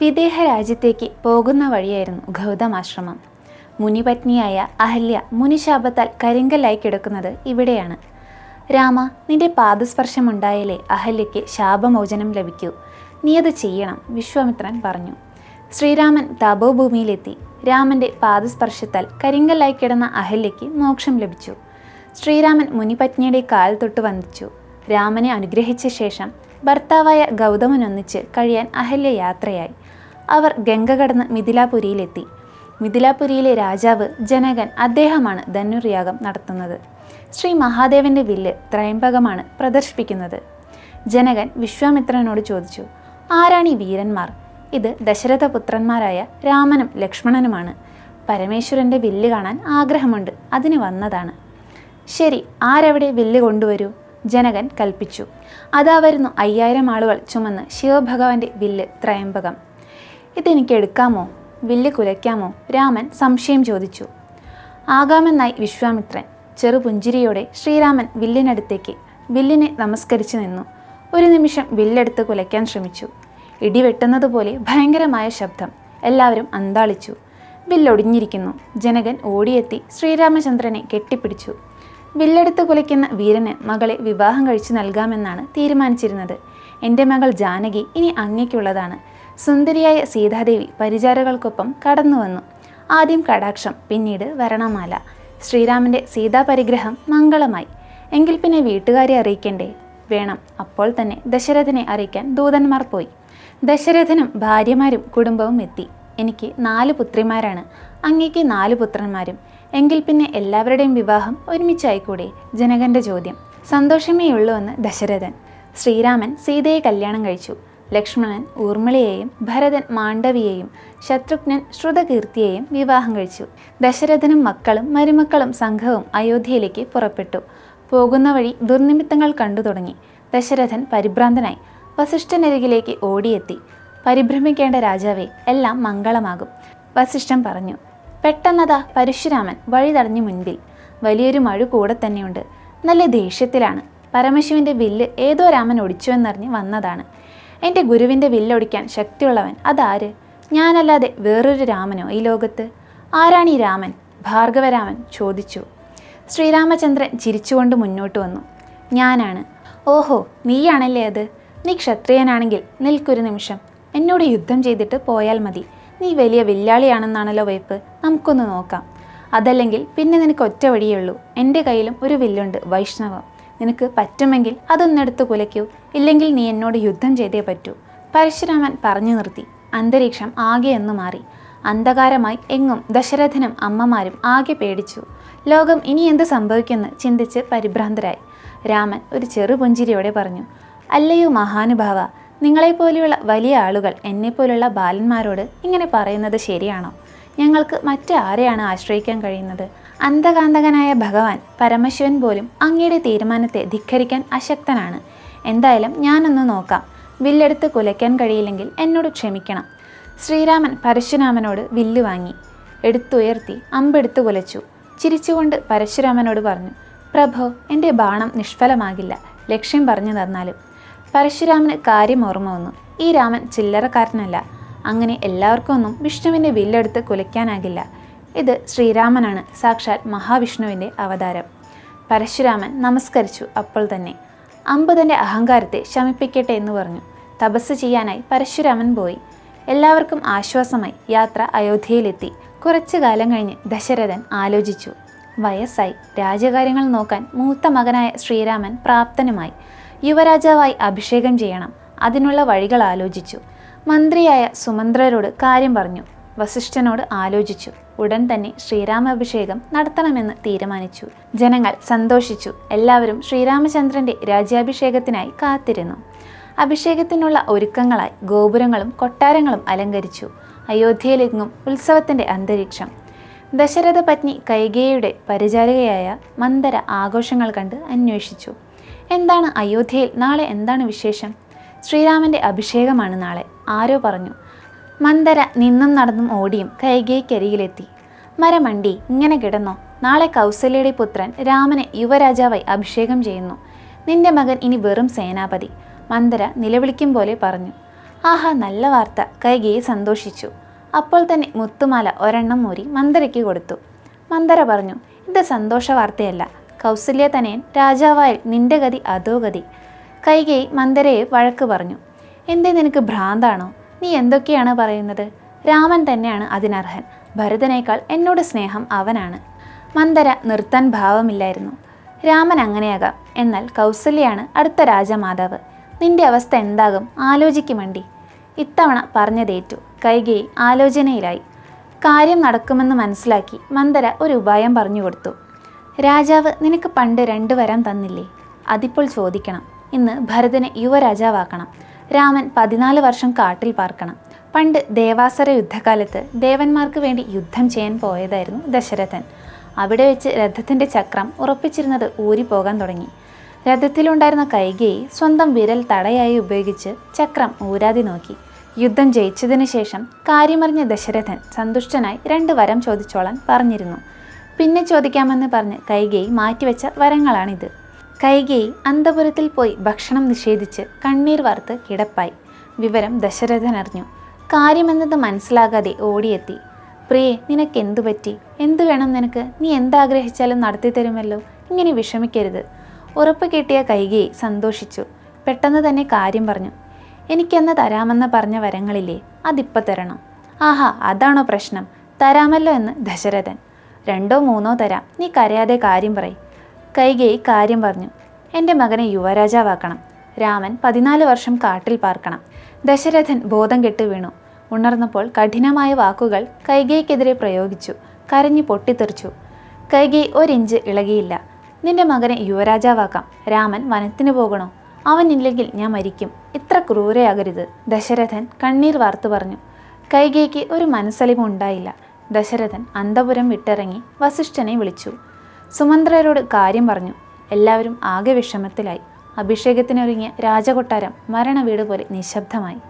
വിദേഹ രാജ്യത്തേക്ക് പോകുന്ന വഴിയായിരുന്നു ഗൗതമാശ്രമം. മുനിപത്നിയായ അഹല്യ മുനിശാപത്താൽ കരിങ്കല്ലായി കിടക്കുന്നത് ഇവിടെയാണ്. രാമ, നിന്റെ പാദസ്പർശമുണ്ടായാലേ അഹല്യയ്ക്ക് ശാപമോചനം ലഭിക്കൂ. നീ അത് ചെയ്യണം, വിശ്വാമിത്രൻ പറഞ്ഞു. ശ്രീരാമൻ തപോഭൂമിയിലെത്തി. രാമന്റെ പാദസ്പർശത്താൽ കരിങ്കല്ലായി കിടന്ന അഹല്യയ്ക്ക് മോക്ഷം ലഭിച്ചു. ശ്രീരാമൻ മുനിപത്നിയുടെ കാൽ തൊട്ട് വന്ദിച്ചു. രാമനെ അനുഗ്രഹിച്ച ശേഷം ഭർത്താവായ ഗൗതമനൊന്നിച്ച് കഴിയാൻ അഹല്യ യാത്രയായി. അവർ ഗംഗ കടന്ന് മിഥിലാപുരിയിലെത്തി. മിഥിലാപുരിയിലെ രാജാവ് ജനകൻ അദ്ദേഹമാണ് ധനുർയാഗം നടത്തുന്നത്. ശ്രീ മഹാദേവന്റെ വില്ല് ത്രയംബകമാണ് പ്രദർശിപ്പിക്കുന്നത്. ജനകൻ വിശ്വാമിത്രനോട് ചോദിച്ചു, ആരാണ് ഈ വീരന്മാർ? ഇത് ദശരഥപുത്രന്മാരായ രാമനും ലക്ഷ്മണനുമാണ്. പരമേശ്വരന്റെ വില്ല് കാണാൻ ആഗ്രഹമുണ്ട്, അതിന് വന്നതാണ്. ശരി, ആരവിടെ വില്ല് കൊണ്ടുവരൂ, ജനകൻ കൽപ്പിച്ചു. അതാ വരുന്നു 5000 ആളുകൾ ചുമന്ന് ശിവഭഗവാന്റെ വില്ല് ത്രയംബകം. ഇതെനിക്ക് എടുക്കാമോ? വില്ല് കുലയ്ക്കാമോ? രാമൻ സംശയം ചോദിച്ചു. ആകാമെന്നായി വിശ്വാമിത്രൻ. ചെറുപുഞ്ചിരിയോടെ ശ്രീരാമൻ വില്ലിനടുത്തേക്ക് വില്ലിനെ നമസ്കരിച്ചു നിന്നു. ഒരു നിമിഷം വില്ലെടുത്ത് കുലയ്ക്കാൻ ശ്രമിച്ചു. ഇടിവെട്ടുന്നതുപോലെ ഭയങ്കരമായ ശബ്ദം. എല്ലാവരും അന്താളിച്ചു. വില്ലൊടിഞ്ഞിരിക്കുന്നു. ജനകൻ ഓടിയെത്തി ശ്രീരാമചന്ദ്രനെ കെട്ടിപ്പിടിച്ചു. വില്ലെടുത്ത് കുലയ്ക്കുന്ന വീരന് മകളെ വിവാഹം കഴിച്ചു നൽകാമെന്നാണ് തീരുമാനിച്ചിരുന്നത്. എൻ്റെ മകൾ ജാനകി ഇനി അങ്ങയ്ക്കുള്ളതാണ്. സുന്ദരിയായ സീതാദേവി പരിചാരകൾക്കൊപ്പം കടന്നു വന്നു. ആദ്യം കടാക്ഷം, പിന്നീട് വരണമാല. ശ്രീരാമൻ്റെ സീതാപരിഗ്രഹം മംഗളമായി. എങ്കിൽ പിന്നെ വീട്ടുകാരെ അറിയിക്കണ്ടേ? വേണം. അപ്പോൾ തന്നെ ദശരഥനെ അറിയിക്കാൻ ദൂതന്മാർ പോയി. ദശരഥനും ഭാര്യമാരും കുടുംബവും എത്തി. എനിക്ക് 4 പുത്രിമാരാണ്, അങ്ങയ്ക്ക് 4 പുത്രന്മാരും. എങ്കിൽ പിന്നെ എല്ലാവരുടെയും വിവാഹം ഒരുമിച്ചായിക്കൂടെ? ജനകന്റെ ചോദ്യം. സന്തോഷമേയുള്ളൂവെന്ന് ദശരഥൻ. ശ്രീരാമൻ സീതയെ കല്യാണം കഴിച്ചു. ലക്ഷ്മണൻ ഊർമിളയെയും ഭരതൻ മാണ്ഡവിയെയും ശത്രുഘ്നൻ ശ്രുതകീർത്തിയെയും വിവാഹം കഴിച്ചു. ദശരഥനും മക്കളും മരുമക്കളും സംഘവും അയോധ്യയിലേക്ക് പുറപ്പെട്ടു. പോകുന്ന വഴി ദുർനിമിത്തങ്ങൾ കണ്ടു തുടങ്ങി. ദശരഥൻ പരിഭ്രാന്തനായി വസിഷ്ഠനരികിലേക്ക് ഓടിയെത്തി. പരിഭ്രമിക്കേണ്ട രാജാവേ, എല്ലാം മംഗളമാകും, വസിഷ്ഠൻ പറഞ്ഞു. പെട്ടെന്നതാ പരശുരാമൻ വഴി തടഞ്ഞു മുൻപിൽ. വലിയൊരു മഴ കൂടെ തന്നെയുണ്ട്. നല്ല ദേഷ്യത്തിലാണ്. പരമശിവന്റെ വില്ല് ഏതോ രാമൻ ഒടിച്ചുവെന്നറിഞ്ഞ് വന്നതാണ്. എൻ്റെ ഗുരുവിൻ്റെ വില്ലൊടിക്കാൻ ശക്തിയുള്ളവൻ അതാര്? ഞാനല്ലാതെ വേറൊരു രാമനോ ഈ ലോകത്ത്? ആരാണ് ഈ രാമൻ? ഭാർഗവരാമൻ ചോദിച്ചു. ശ്രീരാമചന്ദ്രൻ ചിരിച്ചുകൊണ്ട് മുന്നോട്ട് വന്നു. ഞാനാണ്. ഓഹോ, നീയാണല്ലേ അത്? നീ ക്ഷത്രിയനാണെങ്കിൽ നിൽക്കൊരു നിമിഷം. എന്നോട് യുദ്ധം ചെയ്തിട്ട് പോയാൽ മതി. നീ വലിയ വില്ലാളിയാണെന്നാണല്ലോ വയ്പ്. നമുക്കൊന്ന് നോക്കാം. അതല്ലെങ്കിൽ പിന്നെ നിനക്ക് ഒറ്റ വഴിയേ ഉള്ളൂ. എൻ്റെ കയ്യിലും ഒരു വില്ലുണ്ട്, വൈഷ്ണവം. നിനക്ക് പറ്റുമെങ്കിൽ അതൊന്നെടുത്ത് കുലയ്ക്കൂ. ഇല്ലെങ്കിൽ നീ എന്നോട് യുദ്ധം ചെയ്തേ പറ്റൂ. പരശുരാമൻ പറഞ്ഞു നിർത്തി. അന്തരീക്ഷം ആകെ ഒന്ന് മാറി. അന്ധകാരമായി. എങ്ങും ദശരഥനും അമ്മമാരും ആകെ പേടിച്ചു. ലോകം ഇനി എന്ത് സംഭവിക്കുമെന്ന് ചിന്തിച്ച് പരിഭ്രാന്തരായി. രാമൻ ഒരു ചെറുപുഞ്ചിരിയോടെ പറഞ്ഞു, അല്ലയോ മഹാനുഭാവ, നിങ്ങളെപ്പോലെയുള്ള വലിയ ആളുകൾ എന്നെപ്പോലുള്ള ബാലന്മാരോട് ഇങ്ങനെ പറയുന്നത് ശരിയാണോ? ഞങ്ങൾക്ക് മറ്റാരെയാണ് ആശ്രയിക്കാൻ കഴിയുന്നത്? അന്ധകാന്തകനായ ഭഗവാൻ പരമശിവൻ പോലും അങ്ങയുടെ തീരുമാനത്തെ ധിക്കരിക്കാൻ അശക്തനാണ്. എന്തായാലും ഞാനൊന്ന് നോക്കാം. വില്ലെടുത്ത് കുലയ്ക്കാൻ കഴിയില്ലെങ്കിൽ എന്നോട് ക്ഷമിക്കണം. ശ്രീരാമൻ പരശുരാമനോട് വില്ല് വാങ്ങി. എടുത്തുയർത്തി അമ്പെടുത്ത് കുലച്ചു. ചിരിച്ചുകൊണ്ട് പരശുരാമനോട് പറഞ്ഞു, പ്രഭോ, എൻ്റെ ബാണം നിഷ്ഫലമാകില്ല, ലക്ഷ്യം പറഞ്ഞു തന്നാലും. പരശുരാമന് കാര്യം ഓർമ്മ വന്നു. ഈ രാമൻ ചില്ലറക്കാരനല്ല. അങ്ങനെ എല്ലാവർക്കും ഒന്നും വിഷ്ണുവിൻ്റെ വില്ലെടുത്ത് കുലയ്ക്കാനാകില്ല. ഇത് ശ്രീരാമനാണ്, സാക്ഷാൽ മഹാവിഷ്ണുവിൻ്റെ അവതാരം. പരശുരാമൻ നമസ്കരിച്ചു. അപ്പോൾ തന്നെ അമ്പ് തൻ്റെ അഹങ്കാരത്തെ ശമിപ്പിക്കട്ടെ എന്ന് പറഞ്ഞു. തപസ് ചെയ്യാനായി പരശുരാമൻ പോയി. എല്ലാവർക്കും ആശ്വാസമായി. യാത്ര അയോധ്യയിലെത്തി. കുറച്ചു കാലം കഴിഞ്ഞ് ദശരഥൻ ആലോചിച്ചു. വയസ്സായി. രാജകാര്യങ്ങൾ നോക്കാൻ മൂത്ത മകനായ ശ്രീരാമൻ പ്രാപ്തനുമായി. യുവരാജാവായി അഭിഷേകം ചെയ്യണം. അതിനുള്ള വഴികൾ ആലോചിച്ചു. മന്ത്രിയായ സുമന്ത്രരോട് കാര്യം പറഞ്ഞു. വസിഷ്ഠനോട് ആലോചിച്ചു. ഉടൻ തന്നെ ശ്രീരാമാഭിഷേകം നടത്തണമെന്ന് തീരുമാനിച്ചു. ജനങ്ങൾ സന്തോഷിച്ചു. എല്ലാവരും ശ്രീരാമചന്ദ്രന്റെ രാജ്യാഭിഷേകത്തിനായി കാത്തിരുന്നു. അഭിഷേകത്തിനുള്ള ഒരുക്കങ്ങളായി ഗോപുരങ്ങളും കൊട്ടാരങ്ങളും അലങ്കരിച്ചു. അയോധ്യയിലെങ്ങും ഉത്സവത്തിന്റെ അന്തരീക്ഷം. ദശരഥ പത്നി കൈകേയിയുടെ പരിചാരികയായ മന്ദര ആഘോഷങ്ങൾ കണ്ട് അന്വേഷിച്ചു. എന്താണ് അയോധ്യയിൽ നാളെ എന്താണ് വിശേഷം? ശ്രീരാമന്റെ അഭിഷേകമാണ് നാളെ, ആരോ പറഞ്ഞു. മന്ദര നിന്നും നടന്നും ഓടിയും കൈകേയിക്കരികിലെത്തി. മരമണ്ടി, ഇങ്ങനെ കിടന്നോ? നാളെ കൗസല്യയുടെ പുത്രൻ രാമനെ യുവരാജാവായി അഭിഷേകം ചെയ്യുന്നു. നിന്റെ മകൻ ഇനി വെറും സേനാപതി, മന്ദര നിലവിളിക്കും പോലെ പറഞ്ഞു. ആഹാ, നല്ല വാർത്ത. കൈകേയി സന്തോഷിച്ചു. അപ്പോൾ തന്നെ മുത്തുമാല ഒരെണ്ണം മൂരി മന്ദരയ്ക്ക് കൊടുത്തു. മന്ദര പറഞ്ഞു, ഇത് സന്തോഷ വാർത്തയല്ല. കൗസല്യ തനയൻ രാജാവായാൽ നിന്റെ ഗതി അതോ ഗതി. കൈകേയി മന്ദരയെ വഴക്ക് പറഞ്ഞു. എന്തേ, നിനക്ക് ഭ്രാന്താണോ? നീ എന്തൊക്കെയാണ് പറയുന്നത്? രാമൻ തന്നെയാണ് അതിനർഹൻ. ഭരതനേക്കാൾ എന്നോട് സ്നേഹം അവനാണ്. മന്ദര നിർത്താൻ ഭാവമില്ലായിരുന്നു. രാമൻ അങ്ങനെയാകാം, എന്നാൽ കൗസല്യയാണ് അടുത്ത രാജമാതാവ്. നിന്റെ അവസ്ഥ എന്താകും ആലോചിക്കുമണ്ടി. ഇത്തവണ പറഞ്ഞതേറ്റു. കൈകേയി ആലോചനയിലായി. കാര്യം നടക്കുമെന്ന് മനസ്സിലാക്കി മന്ദര ഒരു ഉപായം പറഞ്ഞു കൊടുത്തു. രാജാവ് നിനക്ക് പണ്ട് 2 വരം തന്നില്ലേ? അതിപ്പോൾ ചോദിക്കണം. ഇന്ന് ഭരതനെ യുവരാജാവാക്കണം. രാമൻ 14 വർഷം കാട്ടിൽ പാർക്കണം. പണ്ട് ദേവാസുര യുദ്ധകാലത്ത് ദേവന്മാർക്ക് വേണ്ടി യുദ്ധം ചെയ്യാൻ പോയതായിരുന്നു ദശരഥൻ. അവിടെ വെച്ച് രഥത്തിൻ്റെ ചക്രം ഉറപ്പിച്ചിരുന്നത് ഊരിപ്പോകാൻ തുടങ്ങി. രഥത്തിലുണ്ടായിരുന്ന കൈകേയി സ്വന്തം വിരൽ തടയായി ഉപയോഗിച്ച് ചക്രം ഊരാതി നോക്കി. യുദ്ധം ജയിച്ചതിനു ശേഷം കാര്യമറിഞ്ഞ ദശരഥൻ സന്തുഷ്ടനായി 2 വരം ചോദിച്ചോളാൻ പറഞ്ഞിരുന്നു. പിന്നെ ചോദിക്കാമെന്ന് പറഞ്ഞ് കൈകേയി മാറ്റിവെച്ച വരങ്ങളാണിത്. കൈകേയി അന്തപുരത്തിൽ പോയി ഭക്ഷണം നിഷേധിച്ച് കണ്ണീർ വാർത്ത് കിടപ്പായി. വിവരം ദശരഥൻ അറിഞ്ഞു. കാര്യമെന്നത് മനസ്സിലാകാതെ ഓടിയെത്തി. പ്രിയേ, നിനക്കെന്തു പറ്റി? എന്തു വേണം നിനക്ക്? നീ എന്താഗ്രഹിച്ചാലും നടത്തി തരുമല്ലോ. ഇങ്ങനെ വിഷമിക്കരുത്. ഉറപ്പ് കിട്ടിയ കൈകേയി സന്തോഷിച്ചു. പെട്ടെന്ന് തന്നെ കാര്യം പറഞ്ഞു. എനിക്കെന്ന് തരാമെന്ന് പറഞ്ഞ വരങ്ങളില്ലേ, അതിപ്പോൾ തരണം. ആഹാ, അതാണോ പ്രശ്നം? തരാമല്ലോ എന്ന് ദശരഥൻ. 2ഓ 3ഓ തരാം. നീ കരയാതെ കാര്യം പറയും. കൈകേയി കാര്യം പറഞ്ഞു. എൻ്റെ മകനെ യുവരാജാവാക്കണം. രാമൻ 14 വർഷം കാട്ടിൽ പാർക്കണം. ദശരഥൻ ബോധം കെട്ട് വീണു. ഉണർന്നപ്പോൾ കഠിനമായ വാക്കുകൾ കൈകേയിക്കെതിരെ പ്രയോഗിച്ചു. കരഞ്ഞു പൊട്ടിത്തെറിച്ചു. കൈകേയി 1 ഇഞ്ച് ഇളകിയില്ല. നിന്റെ മകനെ യുവരാജാവാക്കാം. രാമൻ വനത്തിന് പോകണോ? അവനില്ലെങ്കിൽ ഞാൻ മരിക്കും. ഇത്ര ക്രൂരയാകരുത്. ദശരഥൻ കണ്ണീർ വാർത്തു പറഞ്ഞു. കൈകേയിക്ക് ഒരു മനസ്സലിവും ഉണ്ടായില്ല. ദശരഥൻ അന്തപുരം വിട്ടിറങ്ങി വസിഷ്ഠനെ വിളിച്ചു. സുമന്ത്രരോട് കാര്യം പറഞ്ഞു. എല്ലാവരും ആകെ വിഷമത്തിലായി. അഭിഷേകത്തിനൊരുങ്ങിയ രാജകൊട്ടാരം മരണവീട് പോലെ നിശബ്ദമായി.